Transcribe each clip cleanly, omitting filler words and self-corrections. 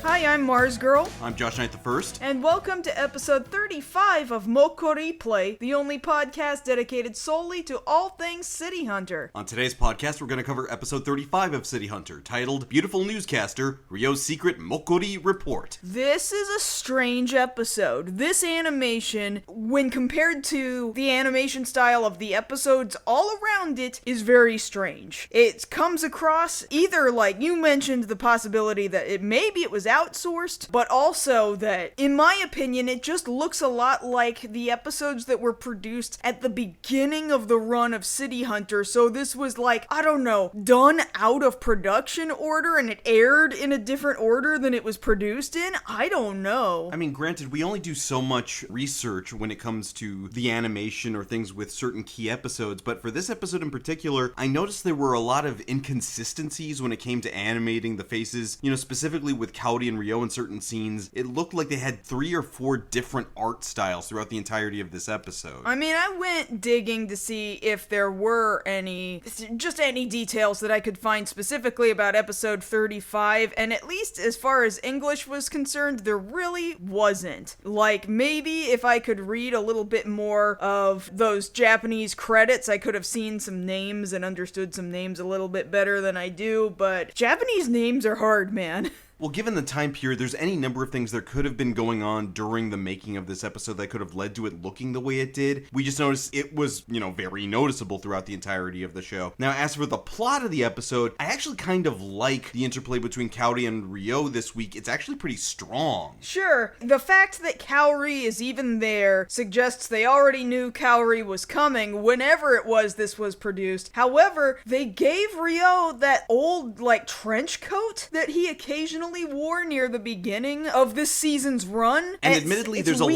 Hi, I'm MarzGurl. I'm JoshKnightTheFirst. And welcome to episode 35 of MokkoriPlay, the only podcast dedicated solely to all things City Hunter. On today's podcast, we're going to cover episode 35 of City Hunter, titled Beautiful Newscaster, Ryo's Secret Mokkori Report. This is a strange episode. This animation, when compared to the animation style of the episodes all around it, is very strange. It comes across either, like you mentioned, the possibility that maybe it was outsourced, but also that, in my opinion, it just looks a lot like the episodes that were produced at the beginning of the run of City Hunter. So this was like, I don't know, done out of production order and it aired in a different order than it was produced in? I don't know. I mean, granted, we only do so much research when it comes to the animation or things with certain key episodes, but for this episode in particular, I noticed there were a lot of inconsistencies when it came to animating the faces, specifically with Cowdy and Ryo in certain scenes. It looked like they had 3 or 4 different art styles throughout the entirety of this episode. I mean, I went digging to see if there were any details that I could find specifically about episode 35, and at least as far as English was concerned, there really wasn't. Like, maybe if I could read a little bit more of those Japanese credits, I could have seen some names and understood some names a little bit better than I do, but Japanese names are hard, man. Well, given the time period, there's any number of things that could have been going on during the making of this episode that could have led to it looking the way it did. We just noticed it was, very noticeable throughout the entirety of the show. Now, as for the plot of the episode, I actually kind of like the interplay between Cowdy and Ryo this week. It's actually pretty strong. Sure. The fact that Kaori is even there suggests they already knew Kaori was coming whenever it was this was produced. However, they gave Ryo that old, trench coat that he occasionally wore near the beginning of this season's run. And admittedly, there's a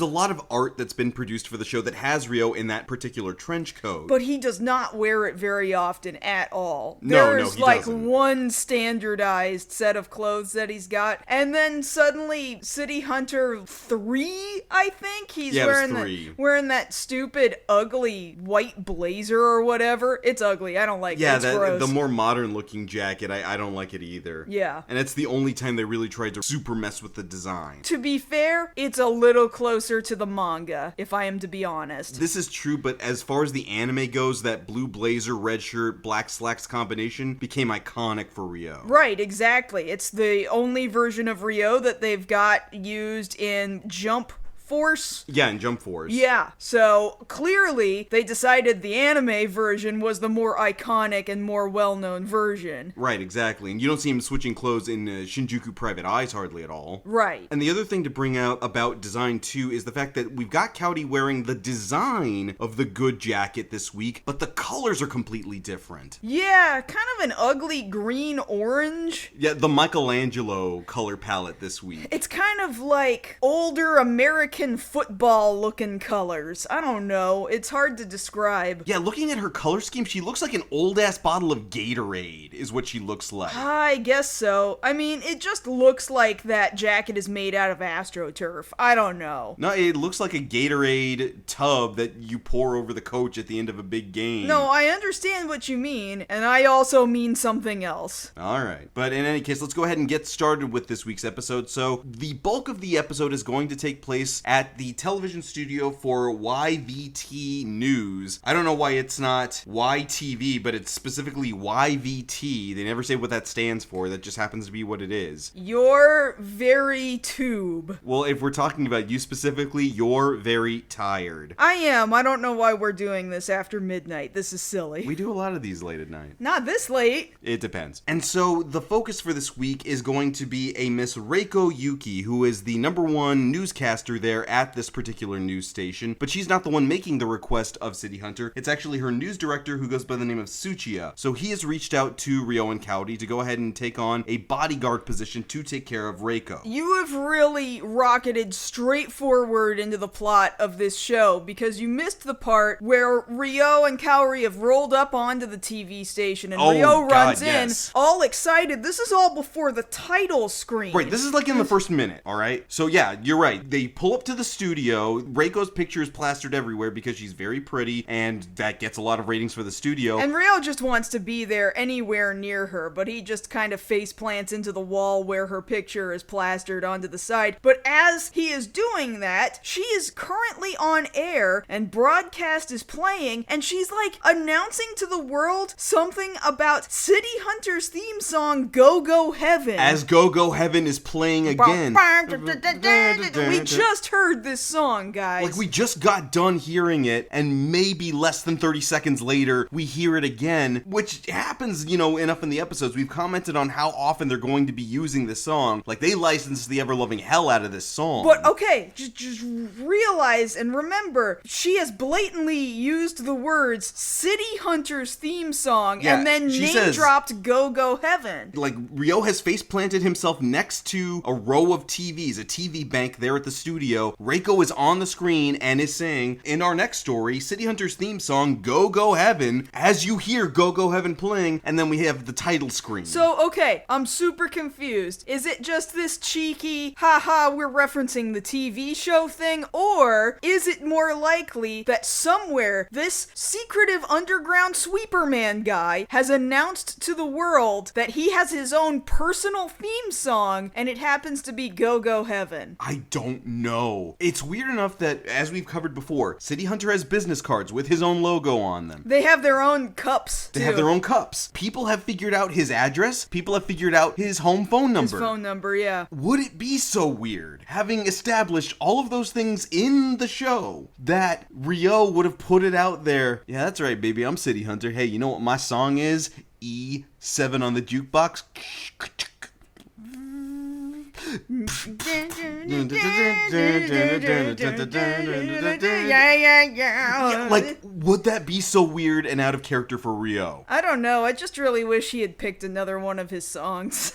lot of art that's been produced for the show that has Ryo in that particular trench coat. But he does not wear it very often at all. No, he There's doesn't. one standardized set of clothes that he's got, and then suddenly City Hunter 3, I think, he's wearing that stupid ugly white blazer or whatever. It's ugly. I don't like it. It's gross. The more modern looking jacket, I don't like it either. Yeah. And it's the only time they really tried to super mess with the design. To be fair, it's a little closer to the manga, if I am to be honest. This is true, but as far as the anime goes, that blue blazer, red shirt, black slacks combination became iconic for Ryo. Right, exactly. It's the only version of Ryo that they've got used in Jump Force. Yeah, in Jump Force. Yeah, so clearly they decided the anime version was the more iconic and more well-known version. Right, exactly. And you don't see him switching clothes in Shinjuku Private Eyes hardly at all. Right. And the other thing to bring out about design too is the fact that we've got Cowdy wearing the design of the good jacket this week, but the colors are completely different. Yeah, kind of an ugly green-orange. Yeah, the Michelangelo color palette this week. It's kind of like older American football looking colors. I don't know. It's hard to describe. Yeah, looking at her color scheme, she looks like an old-ass bottle of Gatorade, is what she looks like. I guess so. I mean, it just looks like that jacket is made out of AstroTurf. I don't know. No, it looks like a Gatorade tub that you pour over the coach at the end of a big game. No, I understand what you mean, and I also mean something else. Alright, but in any case, let's go ahead and get started with this week's episode. So, the bulk of the episode is going to take place at the television studio for YVT News. I don't know why it's not YTV, but it's specifically YVT. They never say what that stands for. That just happens to be what it is. You're very tube. Well, if we're talking about you specifically, you're very tired. I am. I don't know why we're doing this after midnight. This is silly. We do a lot of these late at night. Not this late. It depends. And so the focus for this week is going to be a Miss Reiko Yuki, who is the #1 newscaster there at this particular news station, but she's not the one making the request of City Hunter. It's actually her news director, who goes by the name of Tsuchiya. So he has reached out to Ryo and Cowdy to go ahead and take on a bodyguard position to take care of Reiko. You have really rocketed straight forward into the plot of this show, because you missed the part where Ryo and Kaori have rolled up onto the TV station, and Ryo runs in, all excited. This is all before the title screen. Right, this is like in the first minute, alright? So yeah, you're right. They pull up up to the studio. Reiko's picture is plastered everywhere because she's very pretty, and that gets a lot of ratings for the studio. And Ryo just wants to be there anywhere near her, but he just kind of face plants into the wall where her picture is plastered onto the side. But as he is doing that, she is currently on air, and broadcast is playing, and she's like announcing to the world something about City Hunter's theme song, Go Go Heaven. As Go Go Heaven is playing again. We just heard this song, guys. Like, we just got done hearing it, and maybe less than 30 seconds later, we hear it again, which happens, enough in the episodes. We've commented on how often they're going to be using this song. Like, they licensed the ever-loving hell out of this song. But, okay, just realize and remember, she has blatantly used the words City Hunter's theme song, and then name-dropped Go Go Heaven. Like, Ryo has face-planted himself next to a row of TVs, a TV bank there at the studio. Reiko is on the screen and is saying, in our next story, City Hunter's theme song, Go Go Heaven, as you hear Go Go Heaven playing, and then we have the title screen. So, okay, I'm super confused. Is it just this cheeky, haha, we're referencing the TV show thing, or is it more likely that somewhere this secretive underground sweeper man guy has announced to the world that he has his own personal theme song, and it happens to be Go Go Heaven? I don't know. It's weird enough that, as we've covered before, City Hunter has business cards with his own logo on them. They have their own cups, too. They have their own cups. People have figured out his address. People have figured out his home phone number. His phone number, yeah. Would it be so weird, having established all of those things in the show, that Ryo would have put it out there? Yeah, that's right, baby. I'm City Hunter. Hey, you know what my song is? E7 on the jukebox. Like, would that be so weird and out of character for Ryo? I don't know. I just really wish he had picked another one of his songs.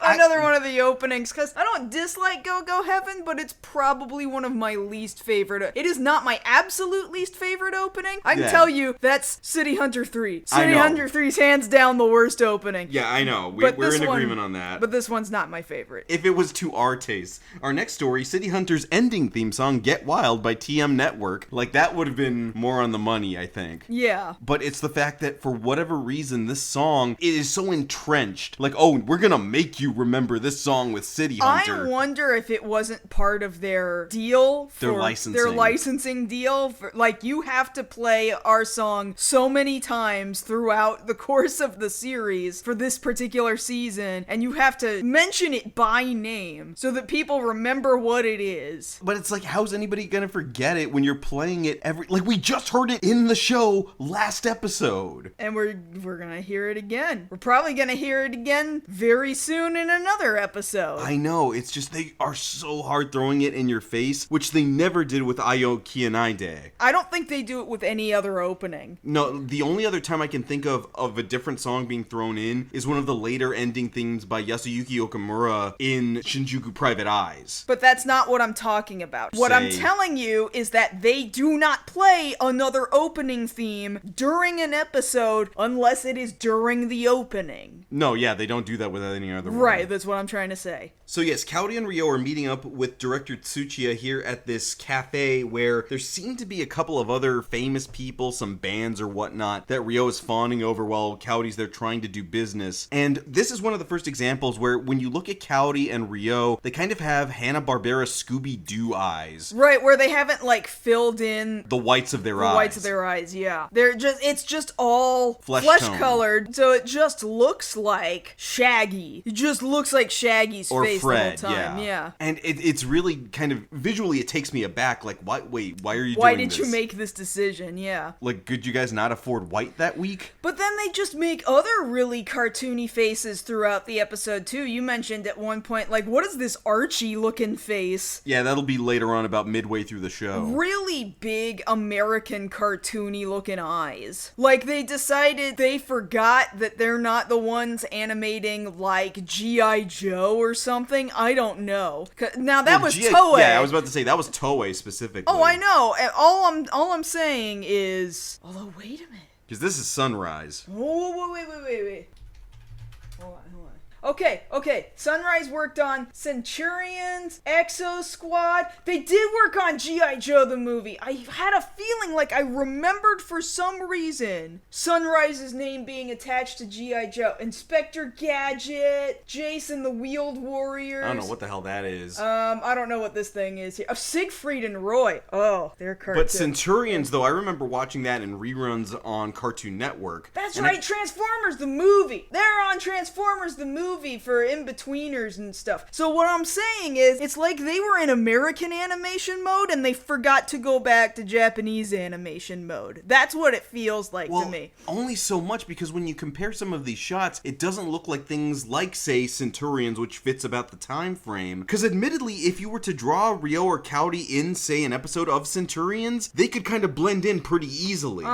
Another one of the openings, because I don't dislike Go Go Heaven, but it's probably one of my least favorite. It is not my absolute least favorite opening. I can tell you that's City Hunter 3. City Hunter 3's hands down the worst opening. Yeah, I know. We're in agreement on that. But this one's not my favorite. If it was to our taste. Our next story, City Hunter's ending theme song, Get Wild by TM Network. Like, that would have been more on the money, I think. Yeah. But it's the fact that for whatever reason, this song is so entrenched. Like, oh, we're gonna make you remember this song with City Hunter. I wonder if it wasn't part of their deal for their licensing deal. Like, you have to play our song so many times throughout the course of the series for this particular season, and you have to mention it by name so that people remember what it is. But it's like, how's anybody gonna forget it when you're playing it like, we just heard it in the show last episode. And we're gonna hear it again. We're probably gonna hear it again very soon in another episode. I know, it's just they are so hard throwing it in your face, which they never did with Ayo Kianaide. I don't think they do it with any other opening. No, the only other time I can think of a different song being thrown in is one of the later ending themes by Yasuyuki Okamura in Shinjuku Private Eyes. But that's not what I'm talking about. What I'm telling you is that they do not play another opening theme during an episode unless it is during the opening. No, yeah, they don't do that with any other one. Right, that's what I'm trying to say. So yes, Kaori and Ryo are meeting up with director Tsuchiya here at this cafe where there seem to be a couple of other famous people, some bands or whatnot, that Ryo is fawning over while Kaori's there trying to do business. And this is one of the first examples where when you look at Kaori and Ryo, they kind of have Hanna-Barbera Scooby-Doo eyes. Right, where they haven't, like, filled in the whites of their eyes. The whites of their eyes, yeah. It's just all flesh-colored, so it just looks like Shaggy. It just looks like Shaggy's face Fred, the whole time, yeah. And it's really kind of, visually it takes me aback, like, why are you doing this? Why did you make this decision, yeah. Like, could you guys not afford white that week? But then they just make other really cartoony faces throughout the episode, too. You mentioned at one point, like, what is this Archie-looking face? Yeah, that'll be later on about midway through the show. Really big American cartoony-looking eyes. Like, they decided they forgot that they're not the ones animating, like, G.I. Joe or something. I don't know. Now, that was Toei. Yeah, I was about to say, that was Toei specifically. Oh, I know. And all I'm saying is... Although, wait a minute. Because this is Sunrise. Oh, wait. Hold on. Okay. Sunrise worked on Centurions, Exo Squad. They did work on G.I. Joe the movie. I had a feeling like I remembered for some reason Sunrise's name being attached to G.I. Joe. Inspector Gadget, Jason the Wheeled Warriors. I don't know what the hell that is. I don't know what this thing is here. Oh, Siegfried and Roy. Oh, they're cartoons. But Centurions, though, I remember watching that in reruns on Cartoon Network. That's right, Transformers the movie. They're on Transformers the movie for in-betweeners and stuff. So what I'm saying is, it's like they were in American animation mode and they forgot to go back to Japanese animation mode. That's what it feels like to me. Only so much, because when you compare some of these shots, it doesn't look like things like, say, Centurions, which fits about the time frame. Because admittedly, if you were to draw Ryo or Cowdy in, say, an episode of Centurions, they could kind of blend in pretty easily.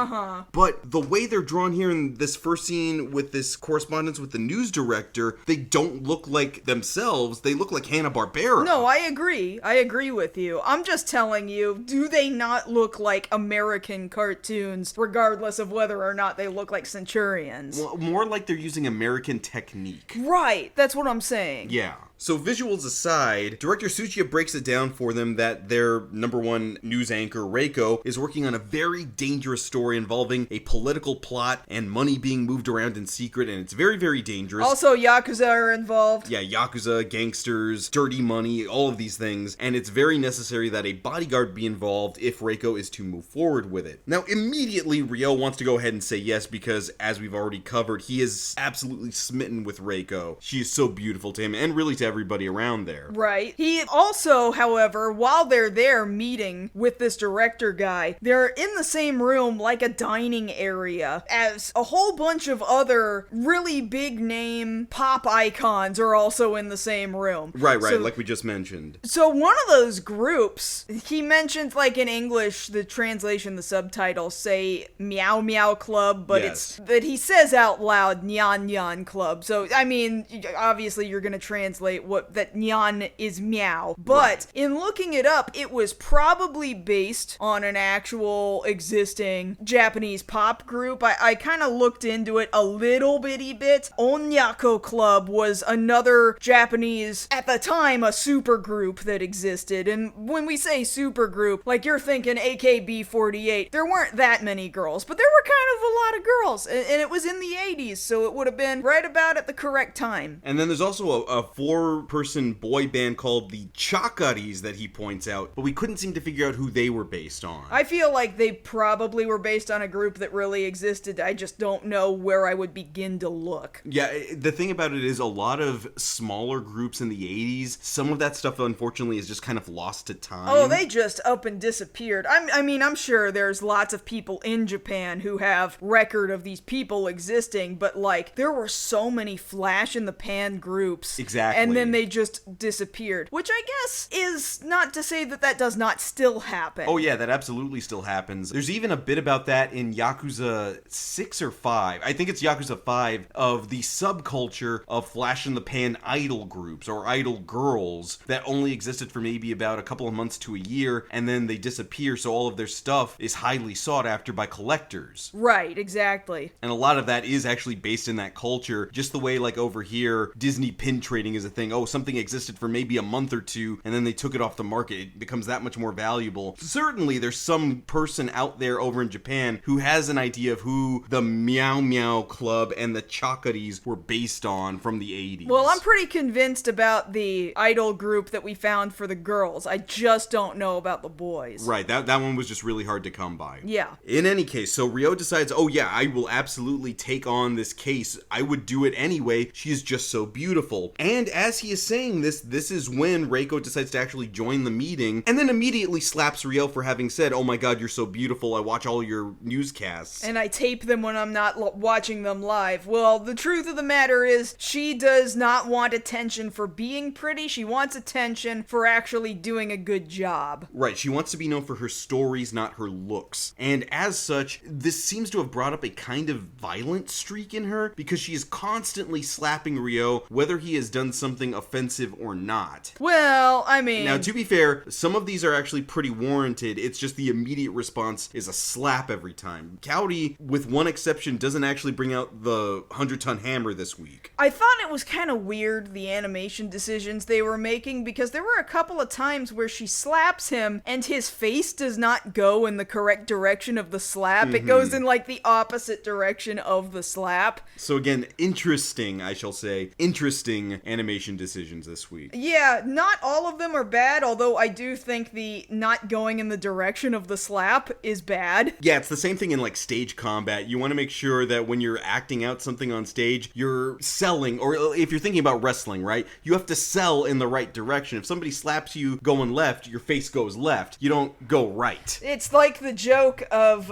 But the way they're drawn here in this first scene with this correspondence with the news director, they don't look like themselves. They look like Hanna-Barbera. No, I agree. I agree with you. I'm just telling you, do they not look like American cartoons, regardless of whether or not they look like Centurions? Well, more like they're using American technique. Right, that's what I'm saying. Yeah. So visuals aside, director Tsuchiya breaks it down for them that their number one news anchor, Reiko, is working on a very dangerous story involving a political plot and money being moved around in secret, and it's very, very dangerous. Also, Yakuza are involved. Yeah, Yakuza, gangsters, dirty money, all of these things, and it's very necessary that a bodyguard be involved if Reiko is to move forward with it. Now, immediately, Ryo wants to go ahead and say yes because, as we've already covered, he is absolutely smitten with Reiko. She is so beautiful to him, and really to everybody around there. Right. He also, however, while they're there meeting with this director guy, they're in the same room like a dining area as a whole bunch of other really big name pop icons are also in the same room. Right, so, like we just mentioned. So one of those groups, he mentioned like in English, the translation, the subtitles say Meow Meow Club, but it's that he says out loud Nyan Nyan Club. So, I mean, obviously you're going to translate that Nyan is meow. But in looking it up, it was probably based on an actual existing Japanese pop group. I kind of looked into it a little bitty bit. Onyako Club was another Japanese, at the time, a super group that existed. And when we say super group, like you're thinking AKB48, there weren't that many girls, but there were kind of a lot of girls. And it was in the 80s, so it would have been right about at the correct time. And then there's also a four-person boy band called the Chakaris that he points out, but we couldn't seem to figure out who they were based on. I feel like they probably were based on a group that really existed. I just don't know where I would begin to look. Yeah, the thing about it is a lot of smaller groups in the 80s, some of that stuff unfortunately is just kind of lost to time. Oh, they just up and disappeared. I mean, I'm sure there's lots of people in Japan who have record of these people existing, but like, there were so many flash in the pan groups. Exactly. And then they just disappeared, which I guess is not to say that does not still happen. Oh yeah, that absolutely still happens. There's even a bit about that in Yakuza 6 or 5. I think it's Yakuza 5, of the subculture of flash in the pan idol groups or idol girls that only existed for maybe about a couple of months to a year, and then they disappear, so all of their stuff is highly sought after by collectors. Right, exactly. And a lot of that is actually based in that culture, just the way like over here, Disney pin trading is a thing. Oh, something existed for maybe a month or two, and then they took it off the market. It becomes that much more valuable. Certainly, there's some person out there over in Japan who has an idea of who the Meow Meow Club and the Chakaris were based on from the 80s. Well, I'm pretty convinced about the idol group that we found for the girls. I just don't know about the boys. Right, that one was just really hard to come by. Yeah. In any case, so Ryo decides, oh yeah, I will absolutely take on this case. I would do it anyway. She is just so beautiful. And as he is saying this is when Reiko decides to actually join the meeting, and then immediately slaps Ryo for having said, oh my god, you're so beautiful, I watch all your newscasts. And I tape them when I'm not watching them live. Well, the truth of the matter is, she does not want attention for being pretty, she wants attention for actually doing a good job. Right, she wants to be known for her stories, not her looks. And as such, this seems to have brought up a kind of violent streak in her, because she is constantly slapping Ryo, whether he has done something something offensive or not. Well, I mean... Now, to be fair, some of these are actually pretty warranted. It's just the immediate response is a slap every time. Cowdy, with one exception, doesn't actually bring out the 100-ton hammer this week. I thought it was kind of weird, the animation decisions they were making, because there were a couple of times where she slaps him and his face does not go in the correct direction of the slap. It goes in like the opposite direction of the slap. So again, interesting, I shall say, interesting animation decisions this week. Yeah, not all of them are bad, although I do think the not going in the direction of the slap is bad. Yeah, it's the same thing in like stage combat. You want to make sure that when you're acting out something on stage, you're selling, or if you're thinking about wrestling, right? You have to sell in the right direction. If somebody slaps you going left, your face goes left. You don't go right. It's like the joke of,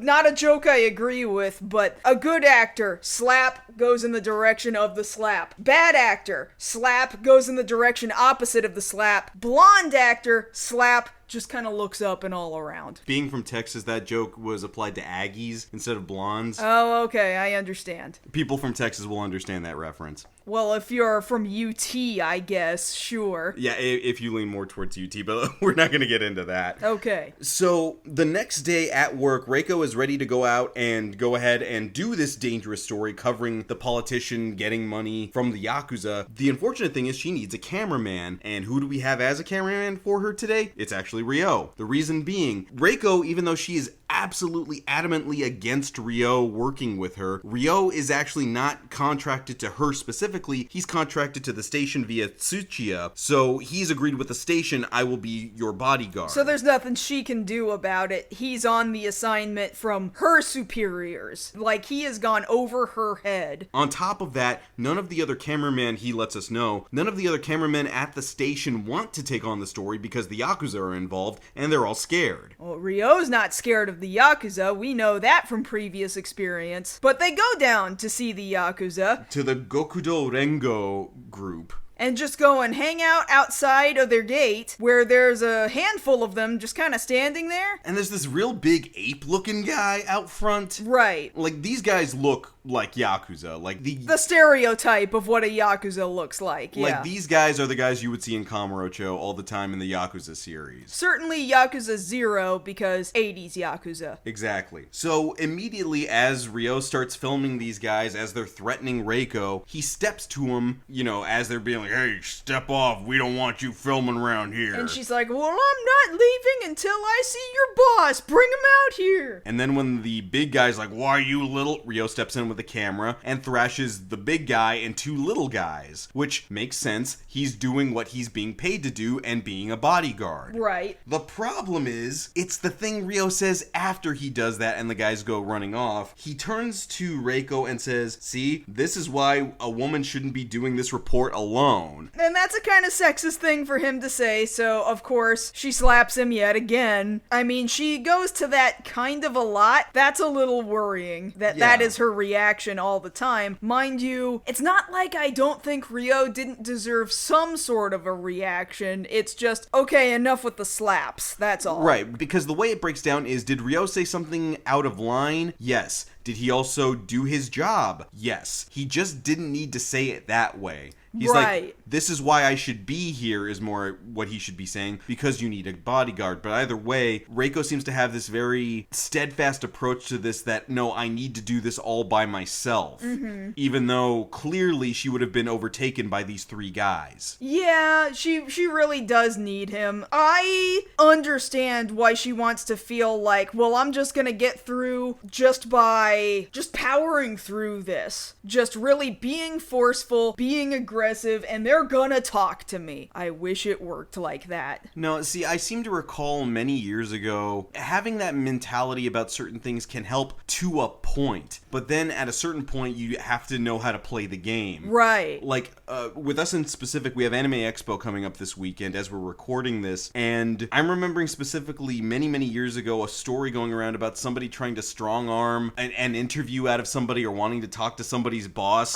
not a joke I agree with, but a good actor, slap goes in the direction of the slap. Bad actor, slap goes in the direction opposite of the slap. Blonde actor, slap just kind of looks up and all around. Being from Texas, that joke was applied to Aggies instead of blondes. Oh, okay, I understand. People from Texas will understand that reference. Well, if you're from UT, I guess, sure. Yeah, if you lean more towards UT, but we're not going to get into that. Okay. So, the next day at work, Reiko is ready to go out and go ahead and do this dangerous story covering the politician getting money from the yakuza. The unfortunate thing is she needs a cameraman, and who do we have as a cameraman for her today? It's actually Ryo. The reason being, Reiko, even though she is absolutely adamantly against Ryo working with her, Ryo is actually not contracted to her specifically. He's contracted to the station via Tsuchiya, so he's agreed with the station, I will be your bodyguard. So there's nothing she can do about it. He's on the assignment from her superiors. Like, he has gone over her head. On top of that, none of the other cameramen, he lets us know, none of the other cameramen at the station want to take on the story because the yakuza are involved, and they're all scared. Well, Ryo's not scared of the yakuza, we know that from previous experience. But they go down to see the yakuza. To the Gokudo Rengo group. And just go and hang out outside of their gate, where there's a handful of them just kind of standing there. And there's this real big ape-looking guy out front. Right. Like, these guys look like Yakuza. Like, the stereotype of what a Yakuza looks like, yeah. Like, these guys are the guys you would see in Kamurocho all the time in the Yakuza series. Certainly Yakuza 0, because 80s Yakuza. Exactly. So, immediately as Ryo starts filming these guys, as they're threatening Reiko, he steps to him, you know, as they're being like, hey, step off, we don't want you filming around here. And she's like, well, I'm not leaving until I see your boss, bring him out here. And then when the big guy's like, why you little, Ryo steps in with the camera and thrashes the big guy and two little guys, which makes sense. He's doing what he's being paid to do and being a bodyguard. Right. The problem is, it's the thing Ryo says after he does that and the guys go running off. He turns to Reiko and says, see, this is why a woman shouldn't be doing this report alone. And that's a kind of sexist thing for him to say, so of course she slaps him yet again. I mean, she goes to that kind of a lot. That's a little worrying that that is her reaction all the time. Mind you, it's not like I don't think Ryo didn't deserve some sort of a reaction. It's just, okay, enough with the slaps. That's all. Right, because the way it breaks down is, did Ryo say something out of line? Yes. Did he also do his job? Yes. He just didn't need to say it that way. He's like, this is why I should be here, is more what he should be saying, because you need a bodyguard. But either way, Reiko seems to have this very steadfast approach to this that, no, I need to do this all by myself. Mm-hmm. Even though clearly she would have been overtaken by these three guys. Yeah, she really does need him. I understand why she wants to feel like, well, I'm just gonna get through just by just powering through this. Just really being forceful, being aggressive, and they're gonna talk to me. I wish it worked like that. No, see, I seem to recall many years ago, having that mentality about certain things can help to a point, but then at a certain point, you have to know how to play the game. Right. Like, with us in specific, we have Anime Expo coming up this weekend as we're recording this, and I'm remembering specifically many, many years ago a story going around about somebody trying to strong arm an an interview out of somebody or wanting to talk to somebody's boss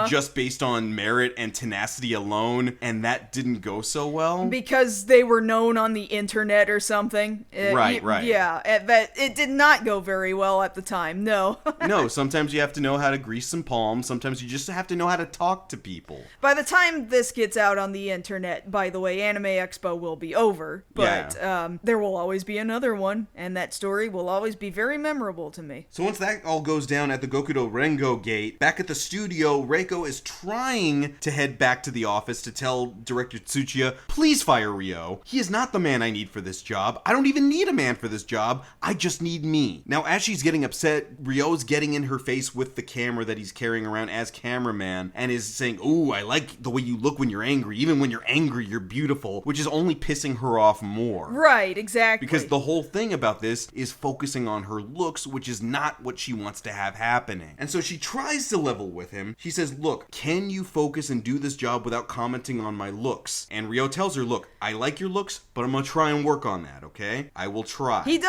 just based on merit and tenacity alone, and that didn't go so well. Because they were known on the internet or something. Right. Yeah, it did not go very well at the time, no. No, sometimes you have to know how to grease some palms. Sometimes you just have to know how to talk to people. By the time this gets out on the internet, by the way, Anime Expo will be over. But there will always be another one, and that story will always be very memorable to me. So once that all goes down at the Gokudo Rengo gate, back at the studio, Reiko is trying to head back to the office to tell Director Tsuchiya, please fire Ryo. He is not the man I need for this job. I don't even need a man for this job. I just need me. Now, as she's getting upset, Ryo's getting in her face with the camera that he's carrying around as cameraman and is saying, ooh, I like the way you look when you're angry. Even when you're angry, you're beautiful, which is only pissing her off more. Right, exactly. Because the whole thing about this is focusing on her looks, which is not what she wants to have happening. And so she tries to level with him. She says, look, can you focus and do this job without commenting on my looks? And Ryo tells her, look, I like your looks, but I'm gonna try and work on that, okay? I will try. He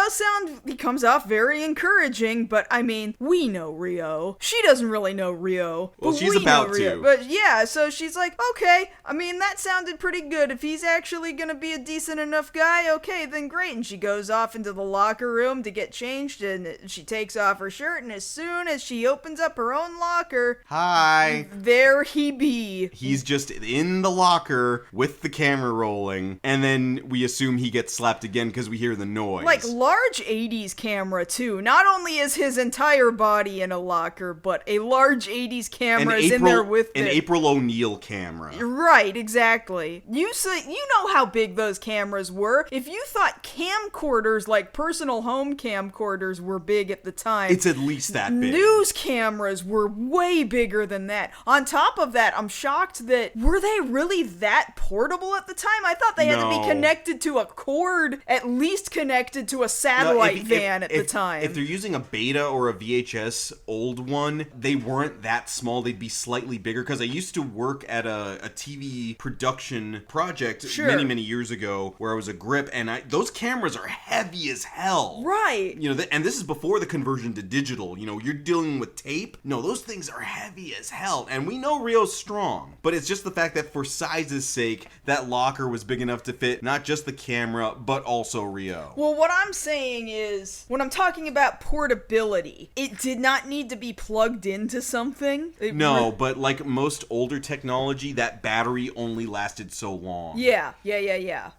comes off very encouraging, but I mean, we know Ryo. She doesn't really know Ryo. Well, she's about to. But yeah, so she's like, okay, I mean, that sounded pretty good. If he's actually gonna be a decent enough guy, okay, then great. And she goes off into the locker room to get changed, and she takes off her shirt, and as soon as she opens up her own locker, hi, there he be. He's just in the locker with the camera rolling, and then we assume he gets slapped again because we hear the noise. Like, large 80s camera, too. Not only is his entire body in a locker, but a large 80s camera is in there with it. An April O'Neil camera. Right, exactly. You know how big those cameras were. If you thought camcorders, like personal home camcorders, were big at the time, it's at least that big. News cameras were way bigger than that. On top of that, I'm shocked that, were they really that portable at the time? I thought they had to be connected to a cord, at least connected to a satellite van at the time. If they're using a beta or a VHS old one, they weren't that small. They'd be slightly bigger, because I used to work at a TV production project many years ago where I was a grip, and those cameras are heavy as hell. Right. You know, and this is before the conversion to digital. You know, you're dealing with tape. No, those things are heavy as hell, and we know Ryo's strong, but it's just the fact that for size's sake, that locker was big enough to fit not just the camera, but also Ryo. Well, what I'm saying is, when I'm talking about portability, it did not need to be plugged into something. But like most older technology, that battery only lasted so long. Yeah.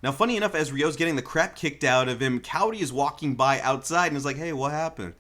Now, funny enough, as Ryo's getting the crap kicked out of him, Kaori is walking by outside and is like, hey, what happened?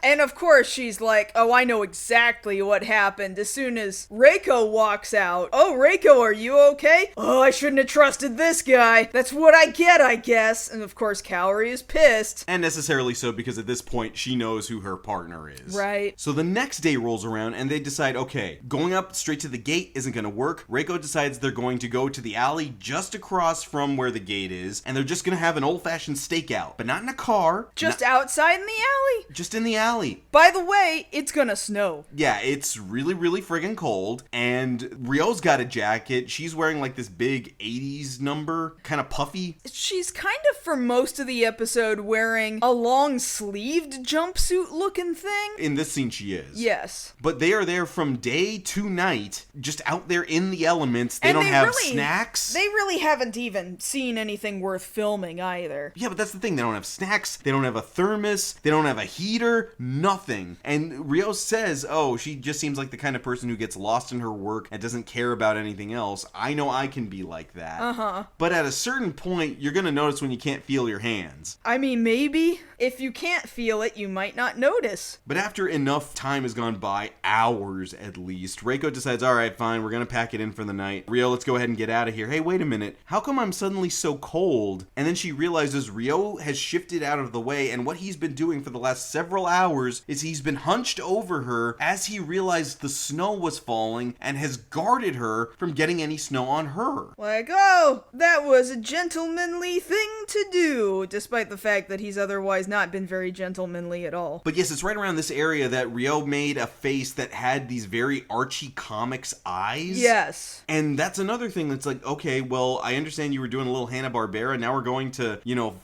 And of course, she's like, oh, I know exactly what happened. As soon as Reiko walks out, oh, Reiko, are you okay? Oh, I shouldn't have trusted this guy. That's what I get, I guess. And of course, Kaori is pissed. And necessarily so, because at this point, she knows who her partner is. Right. So the next day rolls around and they decide, okay, going up straight to the gate isn't going to work. Reiko decides they're going to go to the alley just across from where the gate is, and they're just going to have an old-fashioned stakeout, but not in a car. Just outside in the alley? Just in the alley. By the way, it's gonna snow. Yeah, it's really, really friggin' cold, and Ryo's got a jacket. She's wearing like this big 80s number, kind of puffy. She's kind of, for most of the episode, wearing a long-sleeved jumpsuit-looking thing. In this scene, she is. Yes. But they are there from day to night, just out there in the elements. They don't have snacks. They really haven't even seen anything worth filming either. Yeah, but that's the thing. They don't have snacks. They don't have a thermos. They don't have a heater. Nothing. And Ryo says, oh, she just seems like the kind of person who gets lost in her work and doesn't care about anything else. I know I can be like that. Uh-huh. But at a certain point, you're going to notice when you can't feel your hands. I mean, maybe. If you can't feel it, you might not notice. But after enough time has gone by, hours at least, Reiko decides, all right, fine, we're going to pack it in for the night. Ryo, let's go ahead and get out of here. Hey, wait a minute. How come I'm suddenly so cold? And then she realizes Ryo has shifted out of the way, and what he's been doing for the last several hours is he's been hunched over her as he realized the snow was falling and has guarded her from getting any snow on her. Like, oh, that was a gentlemanly thing to do, despite the fact that he's otherwise not been very gentlemanly at all. But yes, it's right around this area that Ryo made a face that had these very Archie Comics eyes. Yes. And that's another thing that's like, okay, well, I understand you were doing a little Hanna-Barbera. Now we're going to,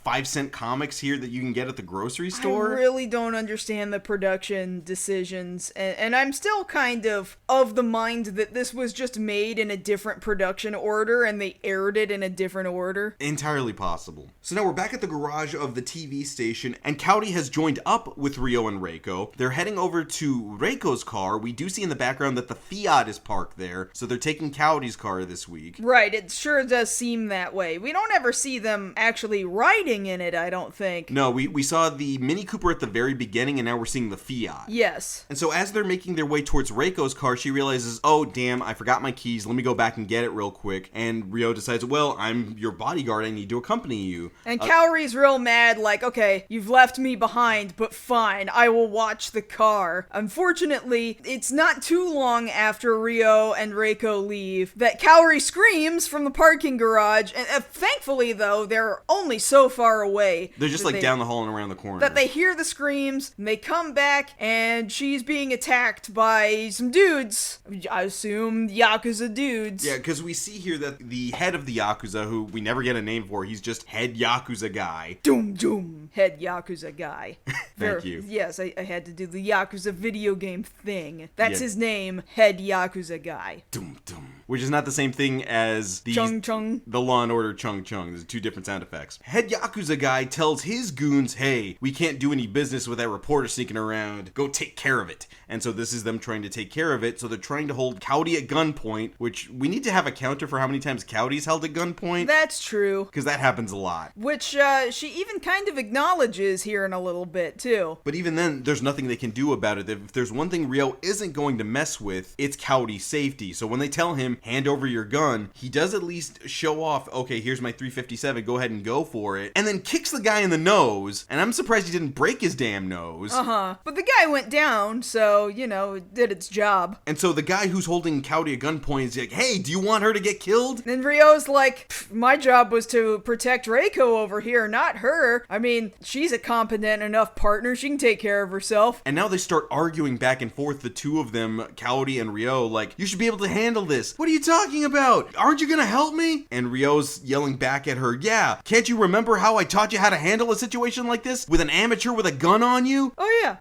5-cent comics here that you can get at the grocery store. I really don't understand the production production decisions, and I'm still kind of the mind that this was just made in a different production order and they aired it in a different order. Entirely possible. So now we're back at the garage of the TV station, and Cowdy has joined up with Ryo and Reiko. They're heading over to Reiko's car. We do see in the background that the Fiat is parked there, so they're taking Cowdy's car this week. Right, it sure does seem that way. We don't ever see them actually riding in it, I don't think. No, we saw the Mini Cooper at the very beginning, and now we're seeing the Fiat. Yes. And so as they're making their way towards Reiko's car, she realizes, oh, damn, I forgot my keys. Let me go back and get it real quick. And Ryo decides, well, I'm your bodyguard. I need to accompany you. And Kaori's real mad, like, okay, you've left me behind, but fine, I will watch the car. Unfortunately, it's not too long after Ryo and Reiko leave that Kaori screams from the parking garage. And thankfully, though, they're only so far away. They're just like down the hall and around the corner. That they hear the screams, and they come back, and she's being attacked by some dudes. I assume Yakuza dudes. Yeah, because we see here that the head of the Yakuza, who we never get a name for, he's just head Yakuza guy. Doom doom. Head Yakuza guy. Thank you. Yes, I had to do the Yakuza video game thing. That's his name, head Yakuza guy. Doom doom. Which is not the same thing as the Chung chung. The Law and Order chung chung. There's two different sound effects. Head Yakuza guy tells his goons, hey, we can't do any business with that reporter sneaking around. Go take care of it. And so this is them trying to take care of it. So they're trying to hold Cowdy at gunpoint, which we need to have a counter for how many times Cowdy's held at gunpoint. That's true. Because that happens a lot. Which she even kind of acknowledges here in a little bit, too. But even then, there's nothing they can do about it. If there's one thing Ryo isn't going to mess with, it's Cowdy's safety. So when they tell him, hand over your gun, he does at least show off, okay, here's my 357, go ahead and go for it. And then kicks the guy in the nose. And I'm surprised he didn't break his damn nose. But the guy went down, so, it did its job. And so the guy who's holding Cowdy at gunpoint is like, hey, do you want her to get killed? And Ryo's like, my job was to protect Reiko over here, not her. I mean, she's a competent enough partner. She can take care of herself. And now they start arguing back and forth, the two of them, Cowdy and Ryo, like, you should be able to handle this. What are you talking about? Aren't you gonna help me? And Ryo's yelling back at her, yeah, can't you remember how I taught you how to handle a situation like this? With an amateur with a gun on you? Oh, yeah.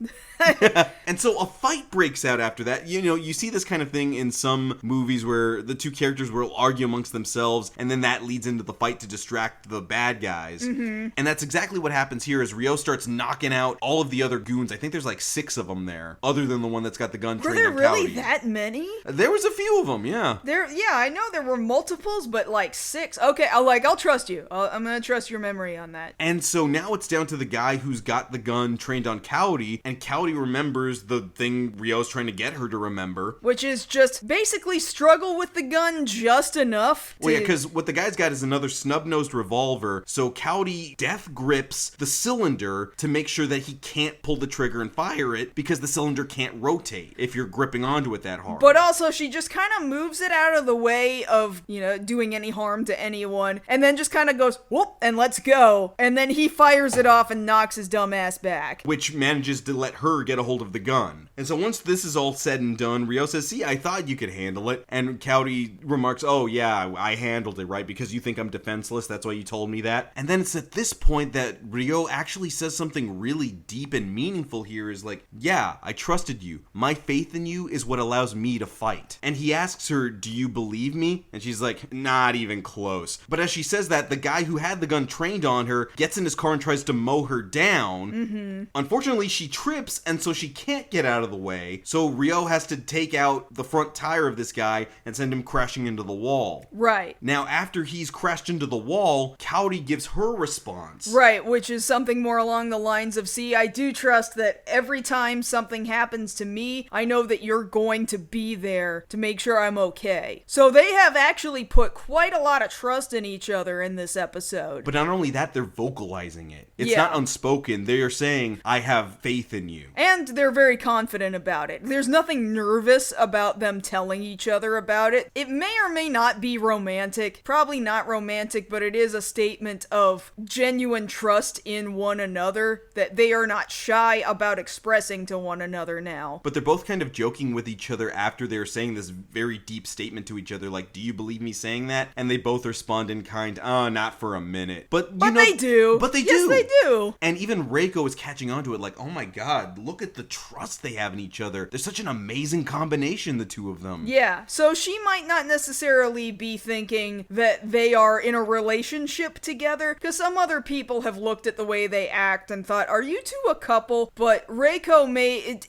And so a fight breaks out after that. You see this kind of thing in some movies where the two characters will argue amongst themselves, and then that leads into the fight to distract the bad guys. Mm-hmm. And that's exactly what happens here as Ryo starts knocking out all of the other goons. I think there's like 6 of them there, other than the one that's got the gun trained on Cowdy. Were there really that many? There was a few of them, yeah. I know there were multiples, but like 6. Okay, I'll trust you. I'm gonna trust your memory on that. And so now it's down to the guy who's got the gun trained on Cowdy, and Cowdy remembers the thing Ryo's trying to get her to remember. Which is just basically struggle with the gun just enough to... Well, yeah, because what the guy's got is another snub-nosed revolver, so Cowdy death grips the cylinder to make sure that he can't pull the trigger and fire it, because the cylinder can't rotate if you're gripping onto it that hard. But also, she just kind of moves it out of the way of, doing any harm to anyone, and then just kind of goes, whoop, and let's go. And then he fires it off and knocks his dumb ass back. Which manages to let her get a hold of the gun. And so once this is all said and done, Ryo says, see, I thought you could handle it. And Cowdy remarks, oh yeah, I handled it, right? Because you think I'm defenseless, that's why you told me that. And then it's at this point that Ryo actually says something really deep and meaningful here, is like, yeah, I trusted you. My faith in you is what allows me to fight. And he asks her, do you believe me? And she's like, not even close. But as she says that, the guy who had the gun trained on her gets in his car and tries to mow her down. Mm-hmm. Unfortunately, she trips, and so she can't get out of the way. So Ryo has to take out the front tire of this guy and send him crashing into the wall. Right. Now, after he's crashed into the wall, Cowdy gives her response. Right, which is something more along the lines of, see, I do trust that every time something happens to me, I know that you're going to be there to make sure I'm okay. So they have actually put quite a lot of trust in each other in this episode. But not only that, they're vocalizing it. It's not unspoken. They are saying, I have faith in you. And they're very confident about it. There's nothing nervous about them telling each other about it. It may or may not be romantic. Probably not romantic, but it is a statement of genuine trust in one another that they are not shy about expressing to one another now. But they're both kind of joking with each other after they're saying this very deep statement statement to each other like, do you believe me saying that? And they both respond in kind, oh, not for a minute. But they do. But they do. Yes, they do. And even Reiko is catching on to it like, oh my god, look at the trust they have in each other. There's such an amazing combination, the two of them. Yeah, so she might not necessarily be thinking that they are in a relationship together, because some other people have looked at the way they act and thought, are you two a couple? But Reiko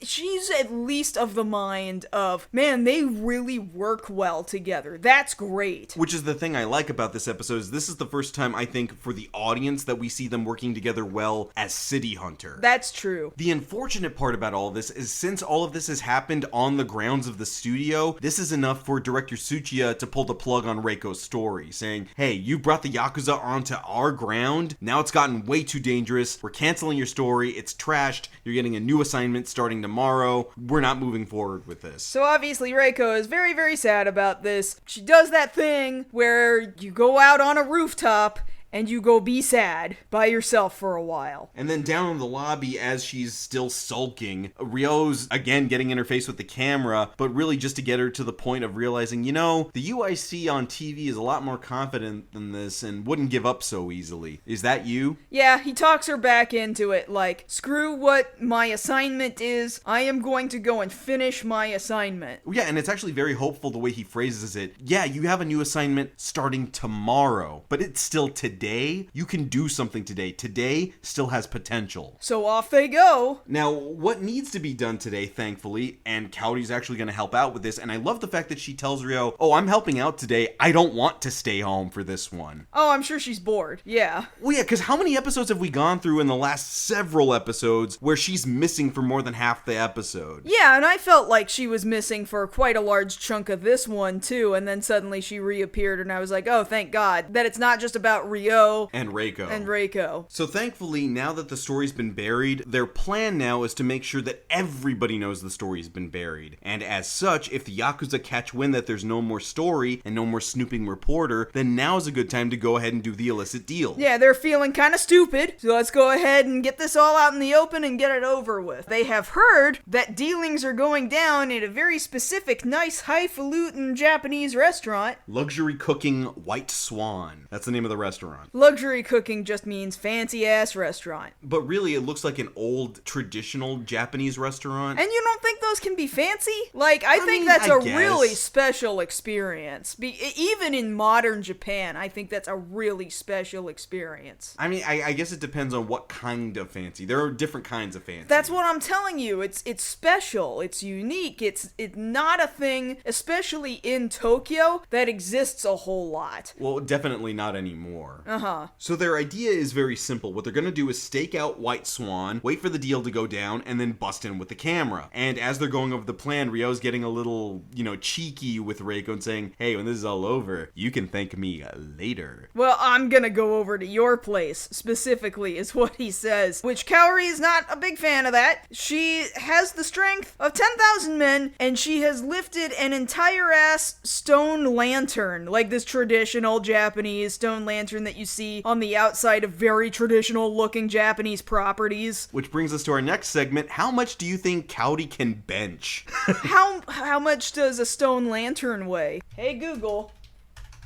she's at least of the mind of, man, they really work well together. That's great. Which is the thing I like about this episode, is this is the first time, I think, for the audience that we see them working together well as City Hunter. That's true. The unfortunate part about all of this is, since all of this has happened on the grounds of the studio, this is enough for director Tsuchiya to pull the plug on Reiko's story, saying, hey, you brought the Yakuza onto our ground, now it's gotten way too dangerous, we're canceling your story, it's trashed, you're getting a new assignment starting tomorrow, we're not moving forward with this. So obviously Reiko is very, very sad about this. She does that thing where you go out on a rooftop and you go be sad by yourself for a while. And then down in the lobby, as she's still sulking, Ryo's again getting in her face with the camera, but really just to get her to the point of realizing, the UIC on TV is a lot more confident than this and wouldn't give up so easily. Is that you? Yeah, he talks her back into it, like, screw what my assignment is, I am going to go and finish my assignment. Yeah, and it's actually very hopeful the way he phrases it. Yeah, you have a new assignment starting tomorrow, but it's still today. You can do something today. Today still has potential. So off they go. Now, what needs to be done today, thankfully, and Cody's actually going to help out with this, and I love the fact that she tells Ryo, oh, I'm helping out today. I don't want to stay home for this one. Oh, I'm sure she's bored. Yeah. Well, yeah, because how many episodes have we gone through in the last several episodes where she's missing for more than half the episode? Yeah, and I felt like she was missing for quite a large chunk of this one, too, and then suddenly she reappeared, and I was like, oh, thank God, that it's not just about Ryo and Reiko. So thankfully, now that the story's been buried, their plan now is to make sure that everybody knows the story's been buried. And as such, if the Yakuza catch wind that there's no more story and no more snooping reporter, then now's a good time to go ahead and do the illicit deal. Yeah, they're feeling kind of stupid, so let's go ahead and get this all out in the open and get it over with. They have heard that dealings are going down in a very specific, nice, highfalutin Japanese restaurant. Luxury Cooking White Swan. That's the name of the restaurant. Luxury cooking just means fancy-ass restaurant. But really, it looks like an old, traditional Japanese restaurant. And you don't think those can be fancy? Like, I think that's a really special experience. Even in modern Japan, I think that's a really special experience. I mean, I guess it depends on what kind of fancy. There are different kinds of fancy. That's what I'm telling you. It's special. It's unique. It's not a thing, especially in Tokyo, that exists a whole lot. Well, definitely not anymore. Uh-huh. So their idea is very simple. What they're going to do is stake out White Swan, wait for the deal to go down, and then bust in with the camera. And as they're going over the plan, Ryo's getting a little, cheeky with Reiko and saying, hey, when this is all over, you can thank me later. Well, I'm gonna go over to your place, specifically, is what he says. Which Kaori is not a big fan of that. She has the strength of 10,000 men, and she has lifted an entire-ass stone lantern, like this traditional Japanese stone lantern that you see on the outside of very traditional-looking Japanese properties. Which brings us to our next segment. How much do you think Kaori can bench? How much does a stone lantern weigh? Hey, Google,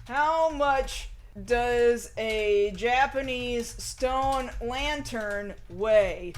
how much does a Japanese stone lantern weigh?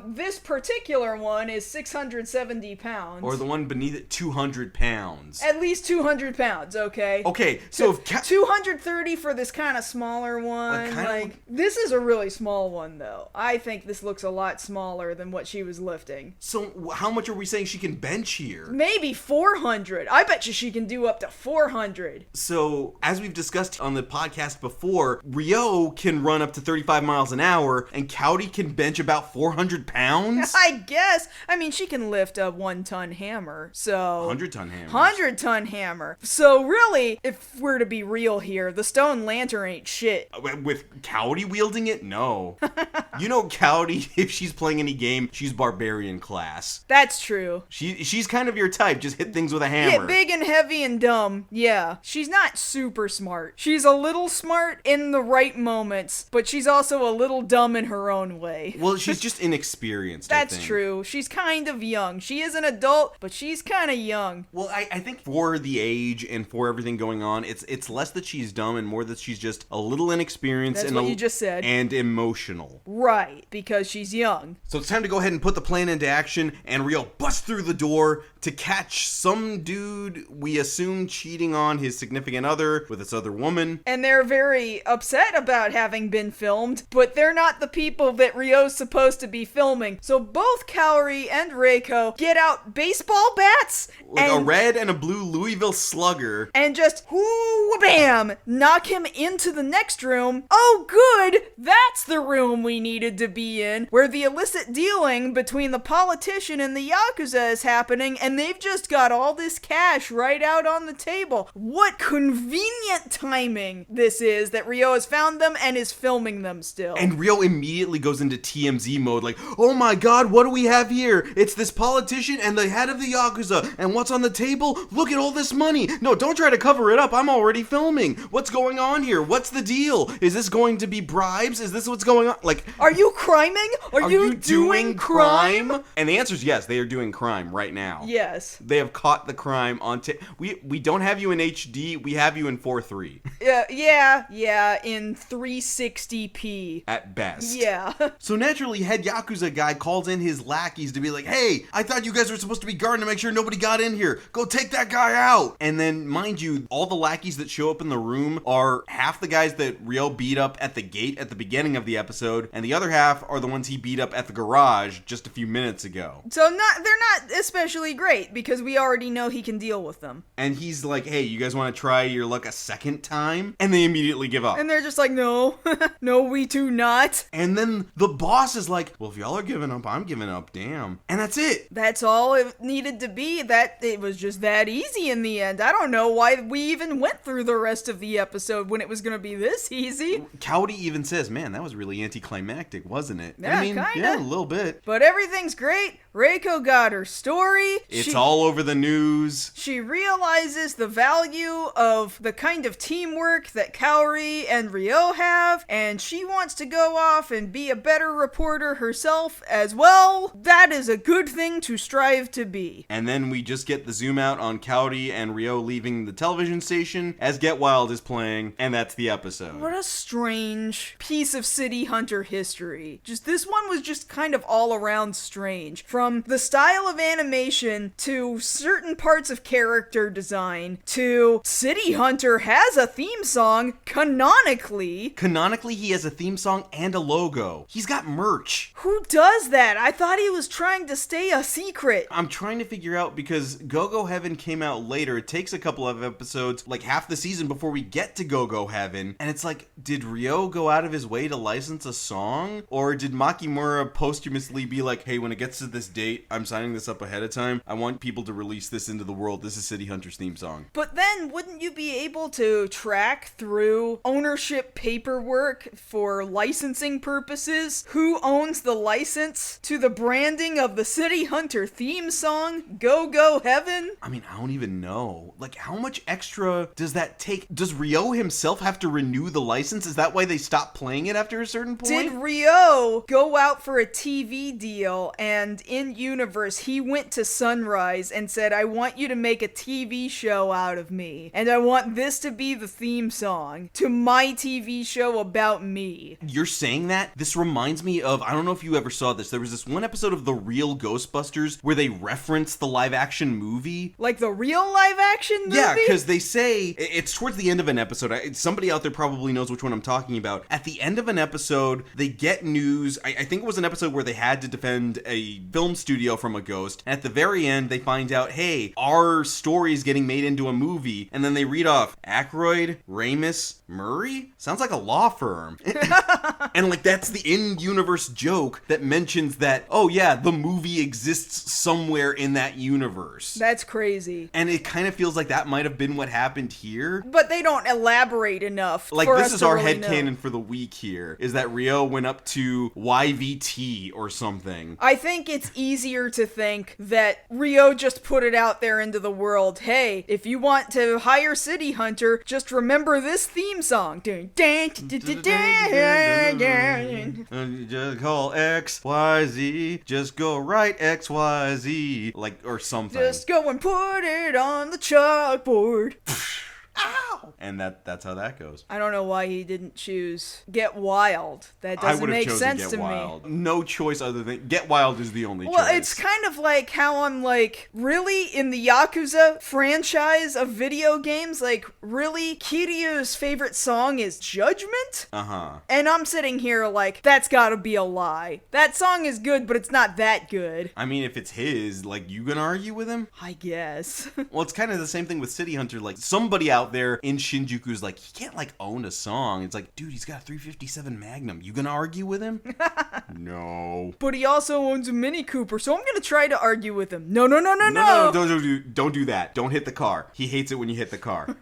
This particular one is 670 pounds. Or the one beneath it, 200 pounds. At least 200 pounds, okay? Okay, so if 230 for this kind of smaller one. This is a really small one, though. I think this looks a lot smaller than what she was lifting. So how much are we saying she can bench here? Maybe 400. I bet you she can do up to 400. So, as we've discussed on the podcast before, Ryo can run up to 35 miles an hour, and Kaori can bench about 400 pounds? I guess. I mean, she can lift a 1-ton hammer, so... 100-ton hammer. 100-ton hammer. So really, if we're to be real here, the stone lantern ain't shit. With Kaori wielding it? No. Kaori, if she's playing any game, she's barbarian class. That's true. She's kind of your type, just hit things with a hammer. Yeah, big and heavy and dumb. Yeah. She's not super smart. She's a little smart in the right moments, but she's also a little dumb in her own way. Well, she's just just inexperienced, I That's think. true. She's kind of young. She is an adult, but she's kind of young. Well, I think for the age and for everything going on, it's less that she's dumb and more that she's just a little inexperienced. That's and what you just said. And emotional. Right, because she's young. So it's time to go ahead and put the plan into action, and Rio busts through the door to catch some dude we assume cheating on his significant other with this other woman. And they're very upset about having been filmed, but they're not the people that Ryo's supposed to be filming. So both Kaori and Reiko get out baseball bats Like a red and a blue Louisville Slugger. and just whoo-bam, knock him into the next room. Oh good, that's the room we needed to be in, where the illicit dealing between the politician and the yakuza is happening, and they've just got all this cash right out on the table. What convenient timing this is that Ryo has found them and is filming them still. And Rio immediately goes into TMZ mode, like, oh my god, what do we have here? It's this politician and the head of the yakuza, and what's on the table? Look at all this money. No, don't try to cover it up. I'm already filming. What's going on here? What's the deal? Is this going to be bribes? Is this what's going on? Like, are you criming? Are you doing crime? And the answer is yes, they are doing crime right now. Yes. They have caught the crime on we don't have you in HD, we have you in 4:3. Yeah, in 360p. At best. Yeah. So naturally, head Yakuza guy calls in his lackeys to be like, hey, I thought you guys were supposed to be guarding to make sure nobody got in here. Go take that guy out. And then, mind you, all the lackeys that show up in the room are half the guys that Rio beat up at the gate at the beginning of the episode, and the other half are the ones he beat up at the garage just a few minutes ago. So they're not especially great, because we already know he can deal with them. And he's like, hey, you guys want to try your luck a second time? And they immediately give up. And they're just like, no, no, we do not. And then the boss is like, well, if y'all are giving up, I'm giving up, damn. And that's it. That's all it needed to be. That it was just that easy in the end. I don't know why we even went through the rest of the episode when it was going to be this easy. Cowdy even says, man, that was really anticlimactic, wasn't it? Yeah, I mean, kinda. yeah, a little bit. But everything's great. Reiko got her story. It's all over the news. She realizes the value of the kind of teamwork that Kaori and Ryo have, and she wants to go off and be a better reporter herself as well. That is a good thing to strive to be. And then we just get the zoom out on Cowdy and Ryo leaving the television station as Get Wild is playing, and that's the episode. What a strange piece of City Hunter history. Just this one was just kind of all around strange. From the style of animation to certain parts of character design to City Hunter has a theme song canonically. Canonically, he has a theme song and a logo. He's got merch. Who does that? I thought he was trying to stay a secret. I'm trying to figure out because Go-Go Heaven came out later. It takes a couple of episodes, like half the season before we get to Go-Go Heaven. And it's like, did Ryo go out of his way to license a song? Or did Makimura posthumously be like, hey, when it gets to this date, I'm signing this up ahead of time. I want people to release this into the world. This is City Hunter's theme song. But then wouldn't you be able to track through ownership paperwork for licensing purposes? Who owns the license to the branding of the City Hunter theme song, Go Go Heaven? I mean, I don't even know. Like, how much extra does that take? Does Ryo himself have to renew the license? Is that why they stopped playing it after a certain point? Did Ryo go out for a TV deal and in universe he went to Sunrise and said, I want you to make a TV show out of me, and I want this to be the theme song to my TV show about me? You're saying that? This reminds me of, I don't know if you ever saw this, there was this one episode of The Real Ghostbusters where they reference the live action movie. Like the real live action movie? Yeah, because they say, it's towards the end of an episode, somebody out there probably knows which one I'm talking about. At the end of an episode, they get news, I think it was an episode where they had to defend a film studio from a ghost, and at the very end, they find out, hey, our story is getting made into a movie, and then they read off, Aykroyd, Ramis, Murray? Sounds like a law firm. And like, that's the in-universe joke that mentions that, oh yeah, the movie exists somewhere in that universe. That's crazy. And it kind of feels like that might have been what happened here. But they don't elaborate enough. Like, for this us is to our really know. headcanon for the week here, is that Ryo went up to YVT or something. I think it's easier to think that Ryo just put it out there into the world. Hey, if you want to hire City Hunter, just remember this theme song. Just call all XYZ. Just go right XYZ. Like, or something. Just go and put it on the chalkboard. Ow! And that's how that goes. I don't know why he didn't choose Get Wild. That doesn't make sense to me. No choice other than Get Wild is the only choice. Well, it's kind of like how I'm like, really? In the Yakuza franchise of video games, like, really? Kiryu's favorite song is Judgment? Uh-huh. And I'm sitting here like, that's gotta be a lie. That song is good, but it's not that good. I mean, if it's his, like, you gonna argue with him? I guess. Well, it's kind of the same thing with City Hunter. Like, somebody out there in Shinjuku's like, he can't, like, own a song. It's like, dude, he's got a 357 Magnum. You gonna argue with him? No. But he also owns a Mini Cooper, so I'm gonna try to argue with him. No. No, don't do that. Don't hit the car. He hates it when you hit the car.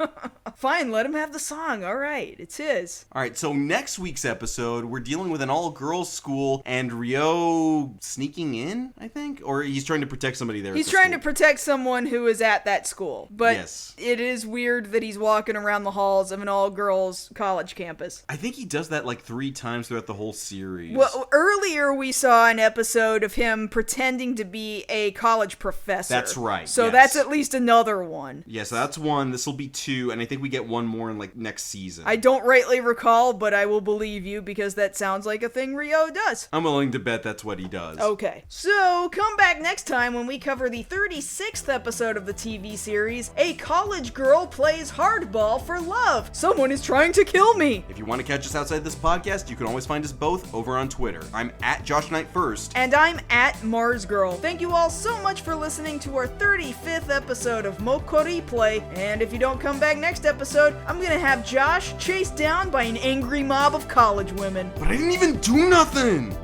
Fine, let him have the song. All right, it's his. All right, so next week's episode, we're dealing with an all-girls school and Ryo sneaking in, I think? Or he's trying to protect somebody there. He's trying to protect someone who is at that school. But yes. It is weird that he's walking around the halls of an all-girls college campus. I think he does that like 3 times throughout the whole series. Well, earlier we saw an episode of him pretending to be a college professor. That's right. So yes. That's at least another one. Yeah, so that's 1. This will be 2, and I think we get 1 more in like next season. I don't rightly recall, but I will believe you because that sounds like a thing Ryo does. I'm willing to bet that's what he does. Okay. So, come back next time when we cover the 36th episode of the TV series, A College Girl Plays Hardball for Love. Someone is trying to kill me. If you want to catch us outside this podcast, you can always find us both over on Twitter. I'm at JoshKnightFirst. And I'm at MarzGurl. Thank you all so much for listening to our 35th episode of MokkoriPlay. And if you don't come back next episode, I'm gonna have Josh chased down by an angry mob of college women. But I didn't even do nothing!